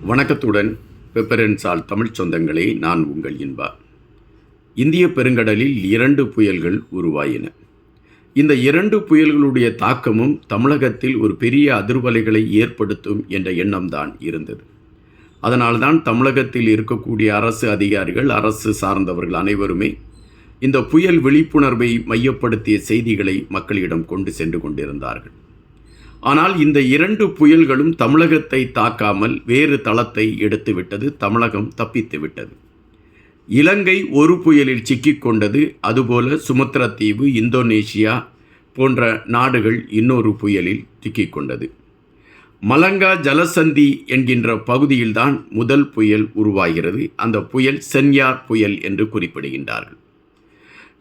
வணக்கத்துடன் பெப்பரன்சால் தமிழ் சொந்தங்களே, நான் உங்கள் இன்பா. இந்திய பெருங்கடலில் 2 புயல்கள் உருவாயின. இந்த 2 புயல்களுடைய தாக்கமும் தமிழகத்தில் ஒரு பெரிய அதிர்வலைகளை ஏற்படுத்தும் என்ற எண்ணம்தான் இருந்தது. அதனால்தான் தமிழகத்தில் இருக்கக்கூடிய அரசு அதிகாரிகள், அரசு சார்ந்தவர்கள் அனைவருமே இந்த புயல் விழிப்புணர்வை மையப்படுத்திய செய்திகளை மக்களிடம் கொண்டு சென்று கொண்டிருந்தார்கள். ஆனால் இந்த 2 புயல்களும் தமிழகத்தை தாக்காமல் வேறு தளத்தை எடுத்துவிட்டது. தமிழகம் தப்பித்து விட்டது. இலங்கை ஒரு புயலில் சிக்கிக்கொண்டது. அதுபோல சுமத்ரா தீவு, இந்தோனேஷியா போன்ற நாடுகள் இன்னொரு புயலில் சிக்கிக்கொண்டது. மலங்கா ஜலசந்தி என்கின்ற பகுதியில்தான் முதல் புயல் உருவாகிறது. அந்த புயல் சென்யார் புயல் என்று குறிப்பிடுகின்றார்கள்.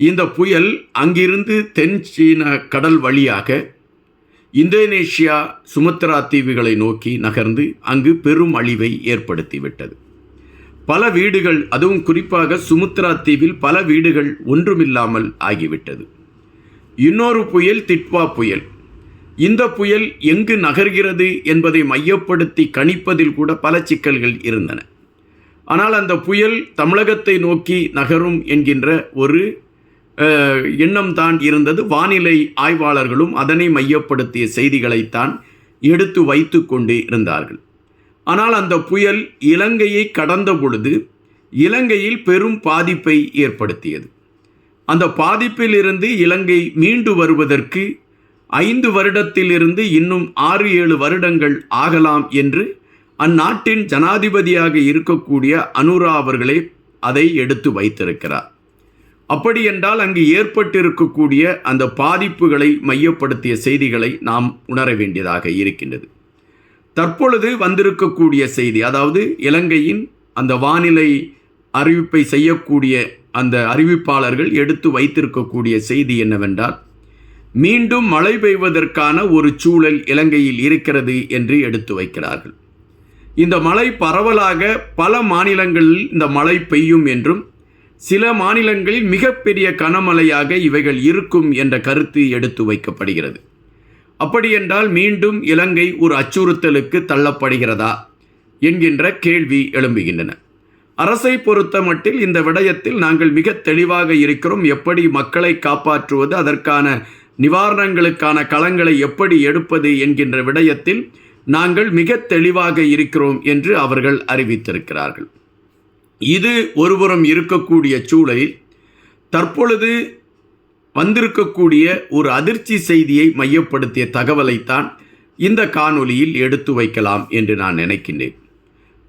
இந்த புயல் அங்கிருந்து தென் சீன கடல் வழியாக இந்தோனேஷியா சுமத்ரா தீவுகளை நோக்கி நகர்ந்து அங்கு பெரும் அழிவை ஏற்படுத்திவிட்டது. பல வீடுகள், அதுவும் குறிப்பாக சுமத்ரா தீவில் பல வீடுகள் ஒன்றுமில்லாமல் ஆகிவிட்டது. இன்னொரு புயல் திட்வா புயல். இந்த புயல் எங்கு நகர்கிறது என்பதை மையப்படுத்தி கணிப்பதில் கூட பல சிக்கல்கள் இருந்தன. ஆனால் அந்த புயல் தமிழகத்தை நோக்கி நகரும் என்கின்ற ஒரு எண்ணம் தான் இருந்தது. வானிலை ஆய்வாளர்களும் அதனை மையப்படுத்திய செய்திகளைத்தான் எடுத்து வைத்து கொண்டு இருந்தார்கள். ஆனால் அந்த புயல் இலங்கையை கடந்த பொழுது இலங்கையில் பெரும் பாதிப்பை ஏற்படுத்தியது. அந்த பாதிப்பிலிருந்து இலங்கை மீண்டு வருவதற்கு 5 வருடத்திலிருந்து இன்னும் 6-7 வருடங்கள் ஆகலாம் என்று அந்நாட்டின் ஜனாதிபதியாக இருக்கக்கூடிய அனுரா அவர்களே அதை எடுத்து வைத்திருக்கிறார். அப்படி என்றால் அங்கு ஏற்பட்டிருக்கக்கூடிய அந்த பாதிப்புகளை மையப்படுத்திய செய்திகளை நாம் உணர வேண்டியதாக இருக்கின்றது. தற்பொழுது வந்திருக்கக்கூடிய செய்தி, அதாவது இலங்கையின் அந்த வானிலை அறிவிப்பை செய்யக்கூடிய அந்த அறிவிப்பாளர்கள் எடுத்து வைத்திருக்கக்கூடிய செய்தி என்னவென்றால், மீண்டும் மழை பெய்வதற்கான ஒரு சூழல் இலங்கையில் இருக்கிறது என்று எடுத்து வைக்கிறார்கள். இந்த மழை பரவலாக பல மாநிலங்களில் இந்த மழை பெய்யும் என்றும், சில மாநிலங்களில் மிகப்பெரிய கனமழையாக இவைகள் இருக்கும் என்ற கருத்து எடுத்து வைக்கப்படுகிறது. அப்படியென்றால் மீண்டும் இலங்கை ஒரு அச்சுறுத்தலுக்கு தள்ளப்படுகிறதா என்கின்ற கேள்வி எழும்புகின்றன. அரசை பொறுத்த மட்டில் இந்த விடயத்தில் நாங்கள் மிக தெளிவாக இருக்கிறோம். எப்படி மக்களை காப்பாற்றுவது, அதற்கான நிவாரணங்களுக்கான களங்களை எப்படி எடுப்பது என்கின்ற விடயத்தில் நாங்கள் மிக தெளிவாக இருக்கிறோம் என்று அவர்கள் அறிவித்திருக்கிறார்கள். இது ஒருபுறம் இருக்கக்கூடிய சூழலில் தற்பொழுது வந்திருக்கக்கூடிய ஒரு அதிர்ச்சி செய்தியை மையப்படுத்திய தகவலைத்தான் இந்த காணொளியில் எடுத்து வைக்கலாம் என்று நான் நினைக்கின்றேன்.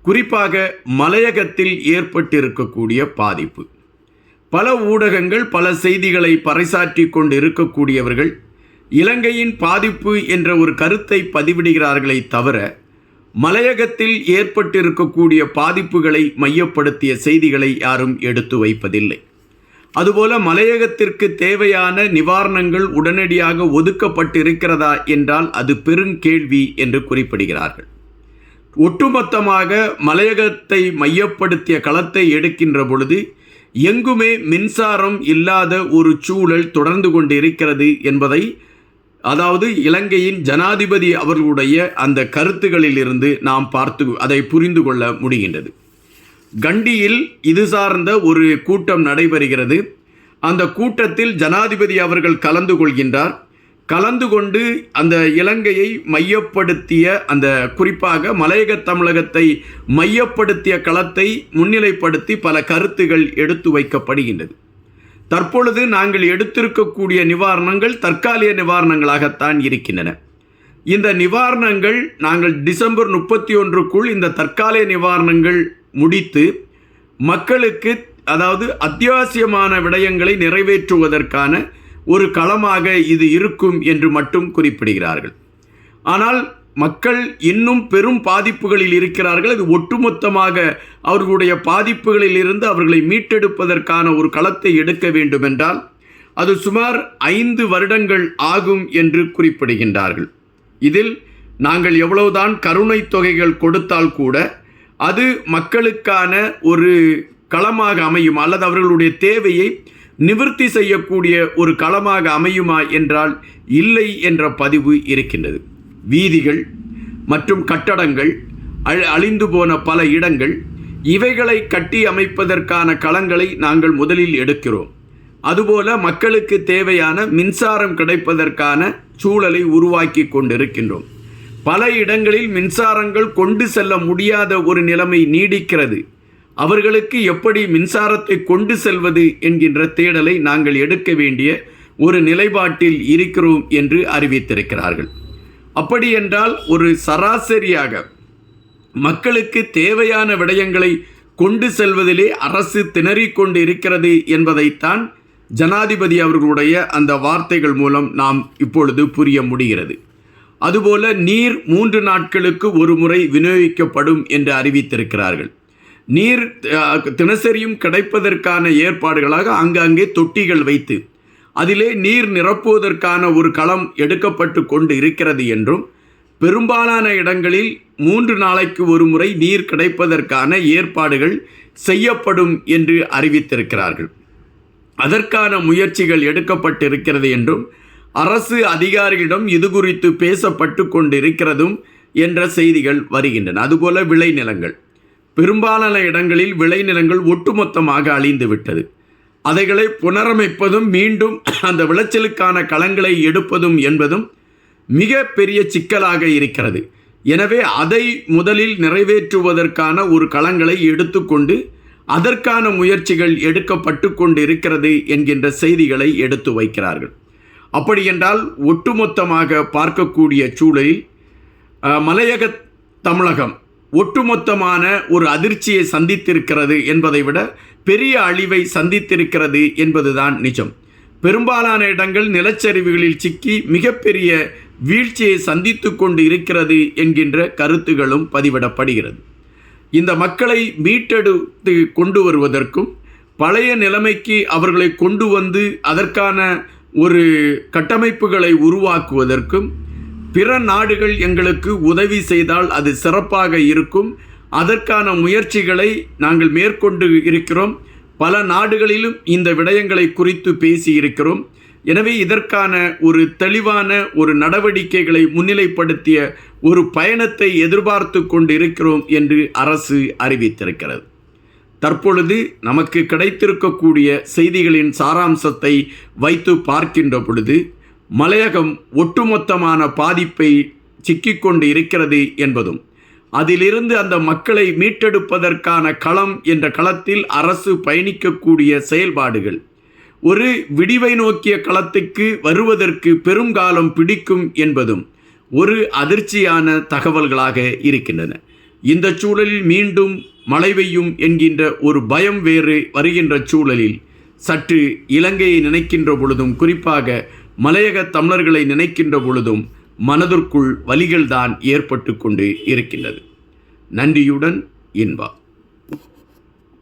குறிப்பாக மலையகத்தில் ஏற்பட்டிருக்கக்கூடிய பாதிப்பு. பல ஊடகங்கள் பல செய்திகளை பறைசாற்றி கொண்டு இருக்கக்கூடியவர்கள் இலங்கையின் பாதிப்பு என்ற ஒரு கருத்தை பதிவிடுகிறார்களே தவிர, மலையகத்தில் ஏற்பட்டிருக்கக்கூடிய பாதிப்புகளை மையப்படுத்திய செய்திகளை யாரும் எடுத்து வைப்பதில்லை. அதுபோல மலையகத்திற்கு தேவையான நிவாரணங்கள் உடனடியாக ஒதுக்கப்பட்டிருக்கிறதா என்றால் அது பெருங்கேள்வி என்று குறிப்பிடுகிறார்கள். ஒட்டுமொத்தமாக மலையகத்தை மையப்படுத்திய களத்தை எடுக்கின்ற பொழுது எங்குமே மின்சாரம் இல்லாத ஒரு சூழல் தொடர்ந்து கொண்டிருக்கிறது என்பதை, அதாவது இலங்கையின் ஜனாதிபதி அவர்களுடைய அந்த கருத்துகளிலிருந்து நாம் அதை புரிந்து கொள்ள முடிகின்றது. கண்டியில் இது சார்ந்த ஒரு கூட்டம் நடைபெறுகிறது. அந்த கூட்டத்தில் ஜனாதிபதி அவர்கள் கலந்து கொள்கின்றார். கலந்து கொண்டு அந்த இலங்கையை மையப்படுத்திய, அந்த குறிப்பாக மலையக தமிழகத்தை மையப்படுத்திய களத்தை முன்னிலைப்படுத்தி பல கருத்துகள் எடுத்து வைக்கப்படுகின்றது. தற்பொழுது நாங்கள் எடுத்திருக்கக்கூடிய நிவாரணங்கள் தற்காலிக நிவாரணங்களாகத்தான் இருக்கின்றன. இந்த நிவாரணங்கள் நாங்கள் டிசம்பர் 31க்குள் இந்த தற்காலிக நிவாரணங்கள் முடித்து மக்களுக்கு, அதாவது அத்தியாவசியமான விடயங்களை நிறைவேற்றுவதற்கான ஒரு களமாக இது இருக்கும் என்று மட்டும் குறிப்பிடுகிறார்கள். ஆனால் மக்கள் இன்னும் பெரும் பாதிப்புகளில் இருக்கிறார்கள். அது ஒட்டுமொத்தமாக அவர்களுடைய பாதிப்புகளில் இருந்து அவர்களை மீட்டெடுப்பதற்கான ஒரு களத்தை எடுக்க வேண்டுமென்றால் அது சுமார் 5 வருடங்கள் ஆகும் என்று குறிப்பிடுகின்றார்கள். இதில் நாங்கள் எவ்வளவுதான் கருணை தொகைகள் கொடுத்தால் கூட அது மக்களுக்கான ஒரு களமாக அமையும், அல்லது அவர்களுடைய தேவையை நிவர்த்தி செய்யக்கூடிய ஒரு களமாக அமையுமா என்றால் இல்லை என்ற பதிவு இருக்கின்றது. வீதிகள் மற்றும் கட்டடங்கள் அழிந்து போன பல இடங்கள், இவைகளை கட்டி அமைப்பதற்கான களங்களை நாங்கள் முதலில் எடுக்கிறோம். அதுபோல மக்களுக்கு தேவையான மின்சாரம் கிடைப்பதற்கான சூழலை உருவாக்கி கொண்டிருக்கின்றோம். பல இடங்களில் மின்சாரங்கள் கொண்டு செல்ல முடியாத ஒரு நிலைமை நீடிக்கிறது. அவர்களுக்கு எப்படி மின்சாரத்தை கொண்டு செல்வது என்கின்ற தேடலை நாங்கள் எடுக்க வேண்டிய ஒரு நிலைப்பாட்டில் இருக்கிறோம் என்று அறிவித்திருக்கிறார்கள். அப்படி என்றால் ஒரு சராசரியாக மக்களுக்கு தேவையான விடயங்களை கொண்டு செல்வதிலே அரசு திணறிக்கொண்டு இருக்கிறது என்பதைத்தான் ஜனாதிபதி அவர்களுடைய அந்த வார்த்தைகள் மூலம் நாம் இப்பொழுது புரிய முடிகிறது. அதுபோல நீர் 3 நாட்களுக்கு ஒரு முறை விநியோகிக்கப்படும் என்று அறிவித்திருக்கிறார்கள். நீர் தினசரியும் கிடைப்பதற்கான ஏற்பாடுகளாக அங்கங்கே தொட்டிகள் வைத்து அதிலே நீர் நிரப்புவதற்கான ஒரு களம் எடுக்கப்பட்டு கொண்டு இருக்கிறது என்றும், பெரும்பாலான இடங்களில் 3 நாளைக்கு ஒரு முறை நீர் கிடைப்பதற்கான ஏற்பாடுகள் செய்யப்படும் என்று அறிவித்திருக்கிறார்கள். அதற்கான முயற்சிகள் எடுக்கப்பட்டிருக்கிறது என்றும், அரசு அதிகாரிகளிடம் இது குறித்து பேசப்பட்டு கொண்டிருக்கிறதும் என்ற செய்திகள் வருகின்றன. அதுபோல விளைநிலங்கள், பெரும்பாலான இடங்களில் விளைநிலங்கள் ஒட்டுமொத்தமாக அழிந்து விட்டது. அதைகளை புனரமைப்பதும் மீண்டும் அந்த விளைச்சலுக்கான களங்களை எடுப்பதும் என்பதும் மிக பெரிய சிக்கலாக இருக்கிறது. எனவே அதை முதலில் நிறைவேற்றுவதற்கான ஒரு களங்களை எடுத்துக்கொண்டு அதற்கான முயற்சிகள் எடுக்கப்பட்டு கொண்டு இருக்கிறது என்கின்ற செய்திகளை எடுத்து வைக்கிறார்கள். அப்படி என்றால் ஒட்டுமொத்தமாக பார்க்கக்கூடிய சூழலில் மலையக தமிழகம் ஒட்டுமொத்தமான ஒரு அதிர்ச்சியை சந்தித்திருக்கிறது என்பதை விட பெரிய அழிவை சந்தித்திருக்கிறது என்பதுதான் நிஜம். பெரும்பாலான இடங்கள் நிலச்சரிவுகளில் சிக்கி மிகப்பெரிய வீழ்ச்சியை சந்தித்து கொண்டு இருக்கிறது என்கின்ற கருத்துகளும் பதிவிடப்படுகிறது. இந்த மக்களை மீட்டெடுத்து கொண்டு வருவதற்கும் பழைய நிலைமைக்கு அவர்களை கொண்டு வந்து அதற்கான ஒரு கட்டமைப்புகளை உருவாக்குவதற்கும் பிற நாடுகள் எங்களுக்கு உதவி செய்தால் அது சிறப்பாக இருக்கும். அதற்கான முயற்சிகளை நாங்கள் மேற்கொண்டு இருக்கிறோம். பல நாடுகளிலும் இந்த விடயங்களை குறித்து பேசி இருக்கிறோம். எனவே இதற்கான ஒரு தெளிவான ஒரு நடவடிக்கைகளை முன்னிலைப்படுத்திய ஒரு பயணத்தை எதிர்பார்த்து கொண்டு இருக்கிறோம் என்று அரசு அறிவித்திருக்கிறது. தற்பொழுது நமக்கு கிடைத்திருக்கக்கூடிய செய்திகளின் சாராம்சத்தை வைத்து பார்க்கின்ற பொழுது மலையகம் ஒட்டுமொத்தமான பாதிப்பை சிக்கிக்கொண்டு இருக்கிறது என்பதும், அதிலிருந்து அந்த மக்களை மீட்டெடுப்பதற்கான களம் என்ற களத்தில் அரசு பயணிக்கக்கூடிய செயல்பாடுகள் ஒரு விடிவை நோக்கிய களத்துக்கு வருவதற்கு பெருங்காலம் பிடிக்கும் என்பதும் ஒரு அதிர்ச்சியான தகவல்களாக இருக்கின்றன. இந்த சூழலில் மீண்டும் மழை பெய்யும் என்கின்ற ஒரு பயம் வேறு வருகின்ற சூழலில் சற்று இலங்கையை நினைக்கின்ற பொழுதும், குறிப்பாக மலையக தமிழர்களை நினைக்கின்ற பொழுதும் மனதிற்குள் வலிகள்தான் ஏற்பட்டு கொண்டு இருக்கின்றது. நன்றியுடன் இன்பா.